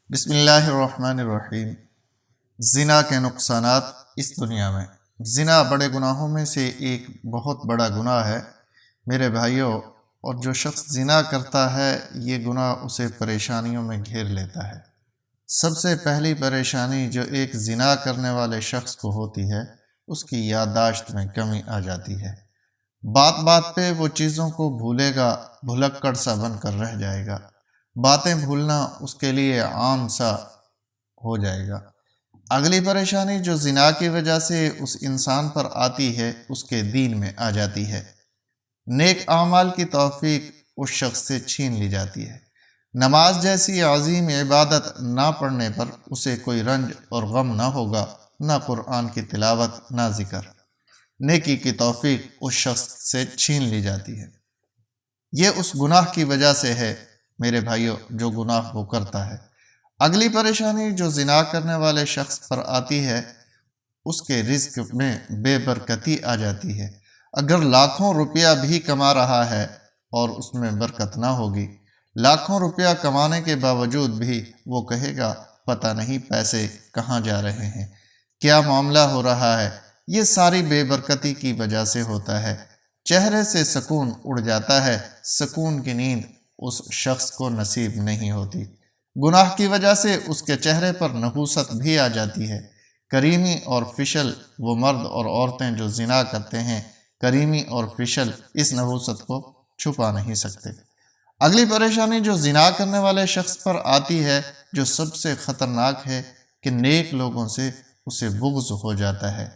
بسم اللہ الرحمن الرحیم۔ زنا کے نقصانات اس دنیا میں۔ زنا بڑے گناہوں میں سے ایک بہت بڑا گناہ ہے میرے بھائیوں، اور جو شخص زنا کرتا ہے یہ گناہ اسے پریشانیوں میں گھیر لیتا ہے۔ سب سے پہلی پریشانی جو ایک زنا کرنے والے شخص کو ہوتی ہے، اس کی یادداشت میں کمی آ جاتی ہے۔ بات بات پہ وہ چیزوں کو بھولے گا، بھلکڑ سا بن کر رہ جائے گا۔ باتیں بھولنا اس کے لیے عام سا ہو جائے گا۔ اگلی پریشانی جو زنا کی وجہ سے اس انسان پر آتی ہے، اس کے دین میں آ جاتی ہے۔ نیک اعمال کی توفیق اس شخص سے چھین لی جاتی ہے۔ نماز جیسی عظیم عبادت نہ پڑھنے پر اسے کوئی رنج اور غم نہ ہوگا، نہ قرآن کی تلاوت، نہ ذکر۔ نیکی کی توفیق اس شخص سے چھین لی جاتی ہے۔ یہ اس گناہ کی وجہ سے ہے میرے بھائیوں جو گناہ وہ کرتا ہے۔ اگلی پریشانی جو زنا کرنے والے شخص پر آتی ہے، اس کے رزق میں بے برکتی آ جاتی ہے۔ اگر لاکھوں روپیہ بھی کما رہا ہے اور اس میں برکت نہ ہوگی، لاکھوں روپیہ کمانے کے باوجود بھی وہ کہے گا پتہ نہیں پیسے کہاں جا رہے ہیں، کیا معاملہ ہو رہا ہے۔ یہ ساری بے برکتی کی وجہ سے ہوتا ہے۔ چہرے سے سکون اڑ جاتا ہے، سکون کی نیند اس شخص کو نصیب نہیں ہوتی۔ گناہ کی وجہ سے اس کے چہرے پر نحوست بھی آ جاتی ہے۔ کریمی اور فشل وہ مرد اور عورتیں جو زنا کرتے ہیں، کریمی اور فشل اس نحوست کو چھپا نہیں سکتے۔ اگلی پریشانی جو زنا کرنے والے شخص پر آتی ہے، جو سب سے خطرناک ہے، کہ نیک لوگوں سے اسے بغض ہو جاتا ہے۔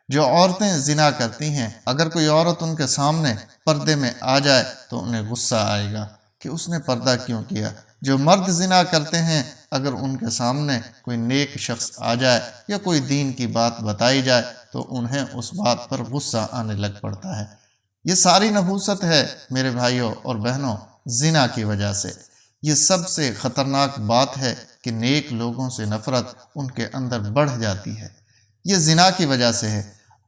جو عورتیں زنا کرتی ہیں، اگر کوئی عورت ان کے سامنے پردے میں آ جائے تو انہیں غصہ آئے گا کہ اس نے پردہ کیوں کیا۔ جو مرد زنا کرتے ہیں، اگر ان کے سامنے کوئی نیک شخص آ جائے یا کوئی دین کی بات بتائی جائے تو انہیں اس بات پر غصہ آنے لگ پڑتا ہے۔ یہ ساری نحوست ہے میرے بھائیوں اور بہنوں زنا کی وجہ سے۔ یہ سب سے خطرناک بات ہے کہ نیک لوگوں سے نفرت ان کے اندر بڑھ جاتی ہے۔ یہ زنا کی وجہ سے ہے۔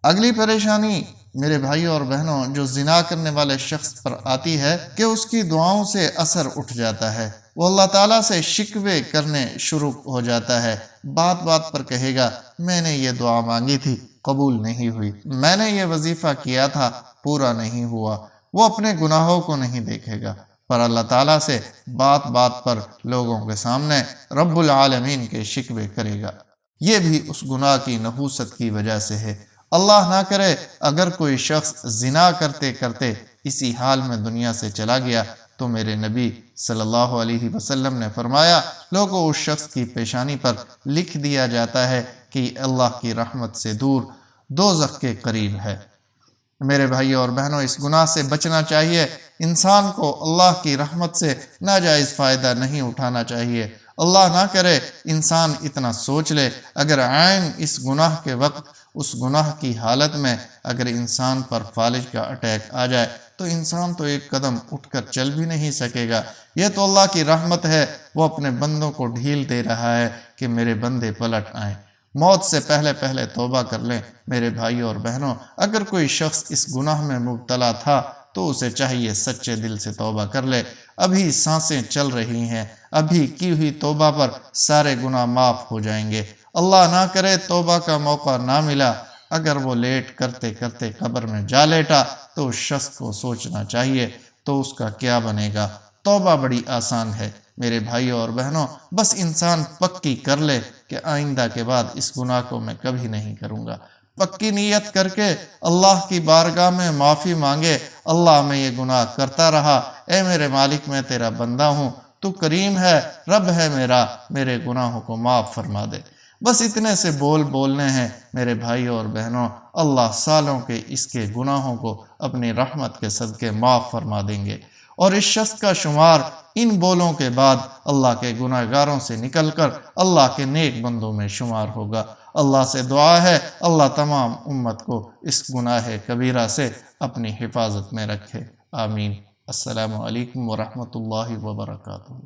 اگلی پریشانی میرے بھائیوں اور بہنوں جو زنا کرنے والے شخص پر آتی ہے کہ اس کی دعاؤں سے اثر اٹھ جاتا ہے۔ وہ اللہ تعالیٰ سے شکوے کرنے شروع ہو جاتا ہے۔ بات بات پر کہے گا میں نے یہ دعا مانگی تھی، قبول نہیں ہوئی، میں نے یہ وظیفہ کیا تھا، پورا نہیں ہوا۔ وہ اپنے گناہوں کو نہیں دیکھے گا، پر اللہ تعالیٰ سے بات بات پر لوگوں کے سامنے رب العالمین کے شکوے کرے گا۔ یہ بھی اس گناہ کی نحوست کی وجہ سے ہے۔ اللہ نہ کرے اگر کوئی شخص زنا کرتے کرتے اسی حال میں دنیا سے چلا گیا تو میرے نبی صلی اللہ علیہ وسلم نے فرمایا لوگوں اس شخص کی پیشانی پر لکھ دیا جاتا ہے کہ اللہ کی رحمت سے دور، دوزخ کے قریب ہے۔ میرے بھائیوں اور بہنوں اس گناہ سے بچنا چاہیے۔ انسان کو اللہ کی رحمت سے ناجائز فائدہ نہیں اٹھانا چاہیے۔ اللہ نہ کرے انسان اتنا سوچ لے، اگر عین اس گناہ کے وقت، اس گناہ کی حالت میں اگر انسان پر فالج کا اٹیک آ جائے تو انسان تو ایک قدم اٹھ کر چل بھی نہیں سکے گا۔ یہ تو اللہ کی رحمت ہے، وہ اپنے بندوں کو ڈھیل دے رہا ہے کہ میرے بندے پلٹ آئیں۔ موت سے پہلے پہلے توبہ کر لیں میرے بھائیوں اور بہنوں۔ اگر کوئی شخص اس گناہ میں مبتلا تھا تو اسے چاہیے سچے دل سے توبہ کر لے۔ ابھی سانسیں چل رہی ہیں، ابھی کی ہوئی توبہ پر سارے گناہ معاف ہو جائیں گے۔ اللہ نہ کرے توبہ کا موقع نہ ملا، اگر وہ لیٹ کرتے کرتے قبر میں جا لیٹا تو اس شخص کو سوچنا چاہیے تو اس کا کیا بنے گا۔ توبہ بڑی آسان ہے میرے بھائیوں اور بہنوں، بس انسان پکی کر لے کہ آئندہ کے بعد اس گناہ کو میں کبھی نہیں کروں گا۔ پکی نیت کر کے اللہ کی بارگاہ میں معافی مانگے، اللہ میں یہ گناہ کرتا رہا، اے میرے مالک میں تیرا بندہ ہوں، تو کریم ہے، رب ہے میرا، میرے گناہوں کو معاف فرما دے۔ بس اتنے سے بولنے ہیں میرے بھائیوں اور بہنوں، اللہ سالوں کے اس کے گناہوں کو اپنی رحمت کے صدقے معاف فرما دیں گے، اور اس شخص کا شمار ان بولوں کے بعد اللہ کے گناہ گاروں سے نکل کر اللہ کے نیک بندوں میں شمار ہوگا۔ اللہ سے دعا ہے اللہ تمام امت کو اس گناہ کبیرہ سے اپنی حفاظت میں رکھے، آمین۔ السلام علیکم ورحمۃ اللہ وبرکاتہ۔